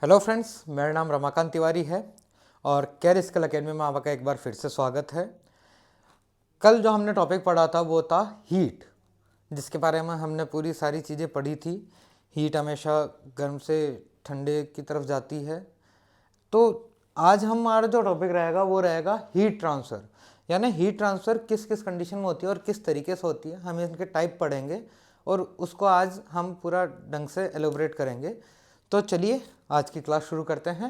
Hello friends, मेरा नाम रमाकांत तिवारी है और केयर स्किल अकेडमी में आपका एक बार फिर से स्वागत है। कल जो हमने टॉपिक पढ़ा था वो था हीट, जिसके बारे में हमने पूरी सारी चीज़ें पढ़ी थी। हीट हमेशा गर्म से ठंडे की तरफ जाती है। तो आज हमारा जो टॉपिक रहेगा वो रहेगा हीट ट्रांसफ़र, यानी हीट ट्रांसफ़र किस किस कंडीशन में होती है और किस तरीके से होती है। हम इनके टाइप पढ़ेंगे और उसको आज हम पूरा ढंग से एलोबरेट करेंगे। तो चलिए आज की क्लास शुरू करते हैं।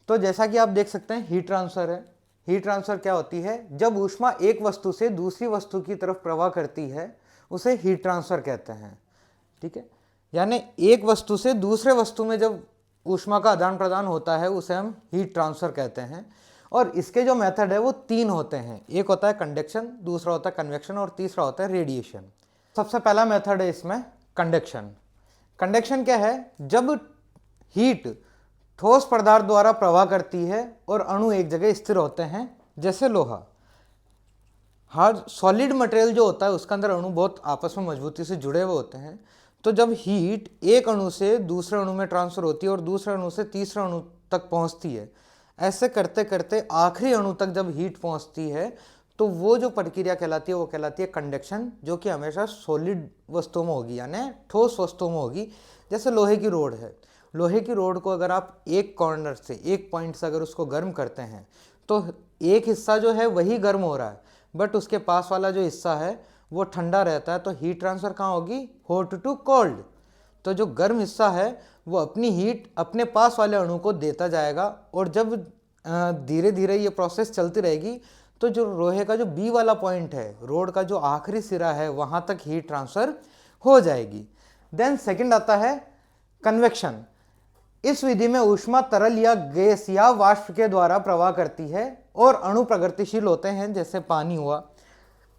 तो जैसा कि आप देख सकते हैं हीट ट्रांसफ़र है। हीट ट्रांसफ़र क्या होती है? जब ऊष्मा एक वस्तु से दूसरी वस्तु की तरफ प्रवाह करती है उसे हीट ट्रांसफ़र कहते हैं। ठीक है, यानी एक वस्तु से दूसरे वस्तु में जब ऊष्मा का आदान प्रदान होता है उसे हम हीट ट्रांसफ़र कहते हैं। और इसके जो मेथड है वो तीन होते हैं। एक होता है कंडक्शन, दूसरा होता है कन्वेक्शन और तीसरा होता है रेडिएशन। सबसे पहला मेथड है इसमें कंडक्शन। कंडक्शन क्या है? जब हीट ठोस पदार्थ द्वारा प्रवाह करती है और अणु एक जगह स्थिर होते हैं, जैसे लोहा। हार्ड सॉलिड मटेरियल जो होता है उसके अंदर अणु बहुत आपस में मजबूती से जुड़े हुए होते हैं। तो जब हीट एक अणु से दूसरे अणु में ट्रांसफर होती है और दूसरे अणु से तीसरे अणु तक पहुंचती है, ऐसे करते करते आखिरी अणु तक जब हीट पहुंचती है तो वो जो प्रक्रिया कहलाती है वो कहलाती है कंडक्शन, जो कि हमेशा सॉलिड वस्तुओं में होगी, यानी ठोस वस्तुओं में होगी। जैसे लोहे की रोड है, लोहे की रोड को अगर आप एक कॉर्नर से, एक पॉइंट से अगर उसको गर्म करते हैं तो एक हिस्सा जो है वही गर्म हो रहा है, बट उसके पास वाला जो हिस्सा है वो ठंडा रहता है। तो हीट ट्रांसफर कहाँ होगी? Hot to cold. तो जो गर्म हिस्सा है वो अपनी हीट अपने पास वाले अणु को देता जाएगा और जब धीरे धीरे ये प्रोसेस चलती रहेगी तो जो लोहे का जो बी वाला पॉइंट है, रोड का जो आखिरी सिरा है, वहाँ तक हीट ट्रांसफर हो जाएगी। देन सेकंड आता है कन्वेक्शन। इस विधि में ऊष्मा तरल या गैस या वाष्प के द्वारा प्रवाह करती है और अणु प्रगतिशील होते हैं, जैसे पानी हुआ।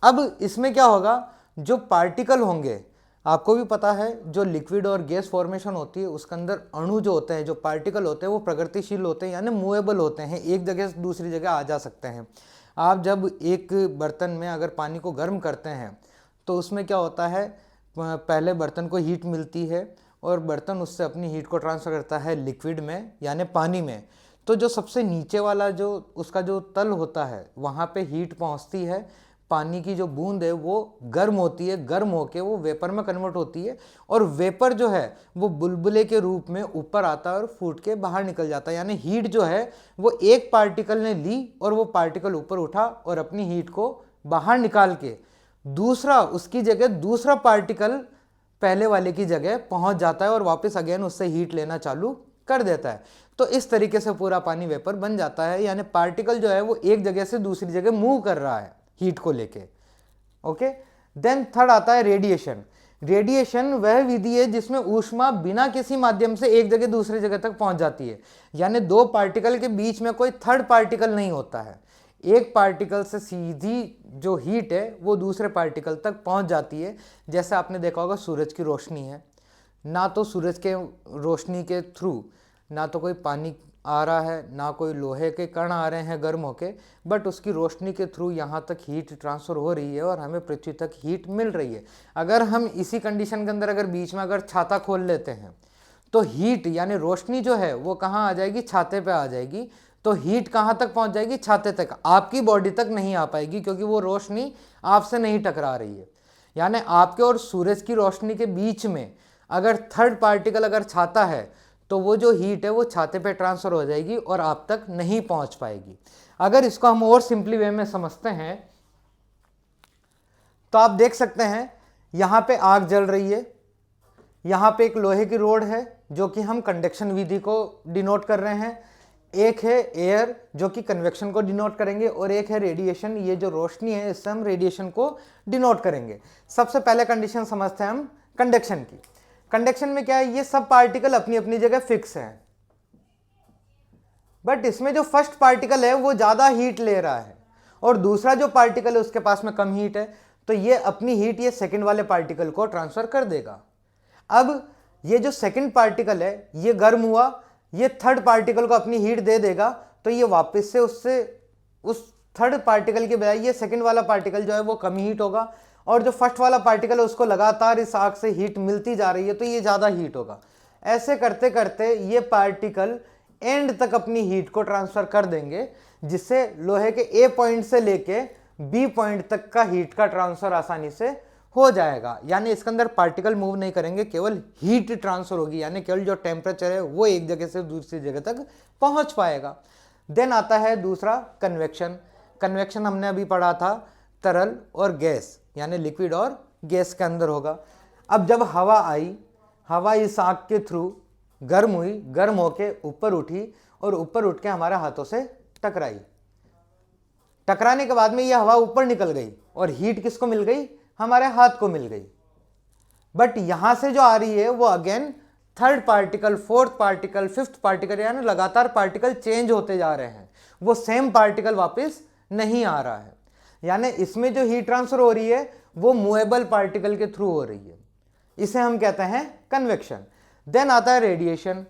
अब इसमें क्या होगा? जो पार्टिकल होंगे, आपको भी पता है जो लिक्विड और गैस फॉर्मेशन होती है उसके अंदर अणु जो होते हैं, जो पार्टिकल होते हैं वो प्रगतिशील होते हैं, यानी मूवेबल होते हैं, एक जगह से दूसरी जगह आ जा सकते हैं। आप जब एक बर्तन में अगर पानी को गर्म करते हैं तो उसमें क्या होता है? पहले बर्तन को हीट मिलती है और बर्तन उससे अपनी हीट को ट्रांसफ़र करता है लिक्विड में, यानी पानी में। तो जो सबसे नीचे वाला जो उसका जो तल होता है वहाँ पे हीट पहुँचती है, पानी की जो बूंद है वो गर्म होती है, गर्म होके वो वेपर में कन्वर्ट होती है और वेपर जो है वो बुलबुले के रूप में ऊपर आता है और फूट के बाहर निकल जाता है। यानी हीट जो है वो एक पार्टिकल ने ली और वो पार्टिकल ऊपर उठा और अपनी हीट को बाहर निकाल के दूसरा, उसकी जगह दूसरा पार्टिकल पहले वाले की जगह पहुंच जाता है और वापस अगेन उससे हीट लेना चालू कर देता है। तो इस तरीके से पूरा पानी वेपर बन जाता है, यानी पार्टिकल जो है वो एक जगह से दूसरी जगह मूव कर रहा है हीट को लेके। ओके, देन थर्ड आता है रेडिएशन। रेडिएशन वह विधि है जिसमें ऊष्मा बिना किसी माध्यम से एक जगह दूसरी जगह तक पहुंच जाती है, यानी दो पार्टिकल के बीच में कोई थर्ड पार्टिकल नहीं होता है। एक पार्टिकल से सीधी जो हीट है वो दूसरे पार्टिकल तक पहुंच जाती है। जैसे आपने देखा होगा सूरज की रोशनी है, ना तो सूरज के रोशनी के थ्रू ना तो कोई पानी आ रहा है, ना कोई लोहे के कण आ रहे हैं गर्म होके, बट उसकी रोशनी के थ्रू यहाँ तक हीट ट्रांसफ़र हो रही है और हमें पृथ्वी तक हीट मिल रही है। अगर हम इसी कंडीशन के अंदर अगर बीच में अगर छाता खोल लेते हैं तो हीट यानी रोशनी जो है वो कहाँ आ जाएगी? छाते पे आ जाएगी। तो हीट कहाँ तक पहुँच जाएगी? छाते तक, आपकी बॉडी तक नहीं आ पाएगी क्योंकि वो रोशनी आपसे नहीं टकरा रही है। यानी आपके और सूरज की रोशनी के बीच में अगर थर्ड पार्टिकल अगर छाता है तो वो जो हीट है वो छाते पे ट्रांसफ़र हो जाएगी और आप तक नहीं पहुंच पाएगी। अगर इसको हम और सिंपली वे में समझते हैं तो आप देख सकते हैं यहाँ पे आग जल रही है, यहाँ पे एक लोहे की रोड है जो कि हम कंडक्शन विधि को डिनोट कर रहे हैं, एक है एयर जो कि कन्वेक्शन को डिनोट करेंगे और एक है रेडिएशन, ये जो रोशनी है इससे हम रेडिएशन को डिनोट करेंगे। सबसे पहले कंडीशन समझते हैं हम कंडक्शन की। कंडक्शन में क्या है? ये सब पार्टिकल अपनी अपनी जगह फिक्स है, बट इसमें जो फर्स्ट पार्टिकल है वो ज़्यादा हीट ले रहा है और दूसरा जो पार्टिकल है उसके पास में कम हीट है, तो ये अपनी हीट ये सेकंड वाले पार्टिकल को ट्रांसफ़र कर देगा। अब ये जो सेकंड पार्टिकल है ये गर्म हुआ, ये थर्ड पार्टिकल को अपनी हीट दे देगा, तो ये वापस से उससे उस थर्ड पार्टिकल के बजाय ये सेकंड वाला पार्टिकल जो है वो कम हीट होगा, और जो फर्स्ट वाला पार्टिकल है उसको लगातार इस आग से हीट मिलती जा रही है तो ये ज़्यादा हीट होगा। ऐसे करते करते ये पार्टिकल एंड तक अपनी हीट को ट्रांसफर कर देंगे, जिससे लोहे के ए पॉइंट से लेके बी पॉइंट तक का हीट का ट्रांसफर आसानी से हो जाएगा। यानी इसके अंदर पार्टिकल मूव नहीं करेंगे, केवल हीट ट्रांसफर होगी, यानी केवल जो टेम्परेचर है वो एक जगह से दूसरी जगह तक पहुंच पाएगा। देन आता है दूसरा कन्वेक्शन। कन्वेक्शन हमने अभी पढ़ा था तरल और गैस, यानी लिक्विड और गैस के अंदर होगा। अब जब हवा आई, हवा इस आग के थ्रू गर्म हुई, गर्म होके ऊपर उठी और ऊपर उठ के हमारे हाथों से टकराई। टकराने के बाद में यह हवा ऊपर निकल गई और हीट किसको मिल गई? हमारे हाथ को मिल गई। बट यहां से जो आ रही है वो again third particle, fourth particle, fifth particle, यानी लगातार पार्टिकल चेंज होते जा रहे हैं, वो सेम पार्टिकल वापस नहीं आ रहा है। यानी इसमें जो हीट ट्रांसफर हो रही है वो मूवेबल पार्टिकल के थ्रू हो रही है, इसे हम कहते हैं कन्वेक्शन। देन आता है रेडिएशन।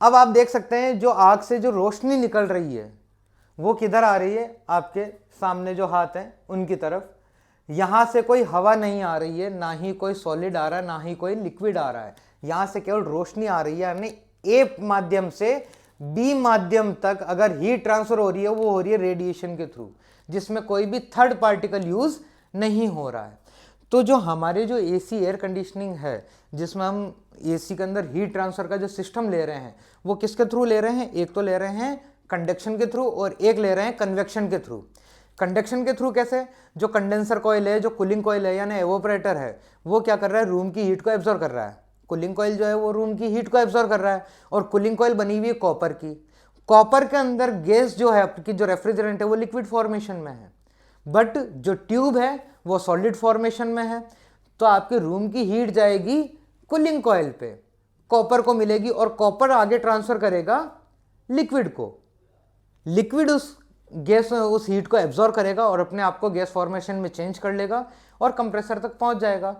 अब आप देख सकते हैं जो आग से जो रोशनी निकल रही है वो किधर आ रही है? आपके सामने जो हाथ हैं उनकी तरफ। यहाँ से कोई हवा नहीं आ रही है, ना ही कोई सॉलिड आ रहा है, ना ही कोई लिक्विड आ रहा है, यहाँ से केवल रोशनी आ रही है। यानी ए माध्यम से बी माध्यम तक अगर हीट ट्रांसफर हो रही है वो हो रही है रेडिएशन के थ्रू, जिसमें कोई भी थर्ड पार्टिकल यूज नहीं हो रहा है। तो जो हमारे जो एसी एयर कंडीशनिंग है, जिसमें हम एसी के अंदर हीट ट्रांसफर का जो सिस्टम ले रहे हैं वो किसके थ्रू ले रहे हैं? एक तो ले रहे हैं कंडक्शन के थ्रू और एक ले रहे हैं कन्वेक्शन के थ्रू। कंडक्शन के थ्रू कैसे? जो कंडेंसर कॉइल है, जो कूलिंग कॉइल है यानी एवोपरेटर है, वो क्या कर रहा है? रूम की हीट को एब्जॉर्ब कर रहा है। कूलिंग कॉइल जो है वो रूम की हीट को एब्जॉर्ब कर रहा है, और कूलिंग कॉइल बनी हुई है कॉपर की। कॉपर के अंदर गैस जो है आपकी, जो रेफ्रिजरेंट है, वो लिक्विड फॉर्मेशन में है, बट जो ट्यूब है वो सॉलिड फॉर्मेशन में है। तो आपके रूम की हीट जाएगी कूलिंग कॉइल पे, कॉपर को मिलेगी, और कॉपर आगे ट्रांसफर करेगा लिक्विड को। लिक्विड उस गैस, उस हीट को एब्जॉर्ब करेगा और अपने आप को गैस फॉर्मेशन में चेंज कर लेगा और कंप्रेसर तक पहुंच जाएगा।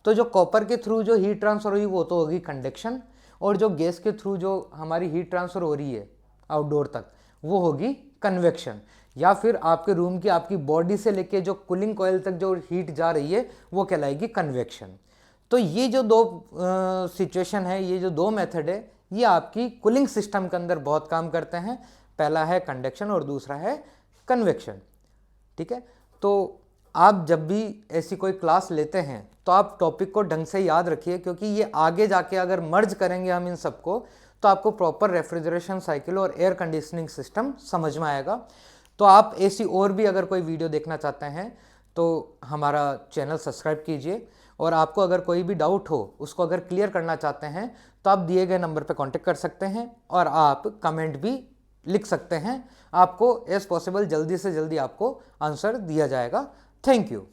तो जो कॉपर के थ्रू जो हीट ट्रांसफर हुई वो तो होगी कंडक्शन, और जो गैस के थ्रू जो हमारी हीट ट्रांसफर हो रही है आउटडोर तक वो होगी कन्वेक्शन। या फिर आपके रूम की, आपकी बॉडी से लेके जो कूलिंग कॉइल तक जो हीट जा रही है वो कहलाएगी कन्वेक्शन। तो ये जो दो सिचुएशन है, ये जो दो मेथड है, ये आपकी कूलिंग सिस्टम के अंदर बहुत काम करते हैं। पहला है कंडक्शन और दूसरा है कन्वेक्शन। ठीक है, तो आप जब भी ऐसी कोई क्लास लेते हैं तो आप टॉपिक को ढंग से याद रखिए, क्योंकि ये आगे जाके अगर मर्ज करेंगे हम इन सबको तो आपको प्रॉपर रेफ्रिजरेशन साइकिल और एयर कंडीशनिंग सिस्टम समझ में आएगा। तो आप ऐसी और भी अगर कोई वीडियो देखना चाहते हैं तो हमारा चैनल सब्सक्राइब कीजिए, और आपको अगर कोई भी डाउट हो उसको अगर क्लियर करना चाहते हैं तो आप दिए गए नंबर पर कॉन्टेक्ट कर सकते हैं, और आप कमेंट भी लिख सकते हैं। आपको एज पॉसिबल जल्दी से जल्दी आपको आंसर दिया जाएगा। Thank you.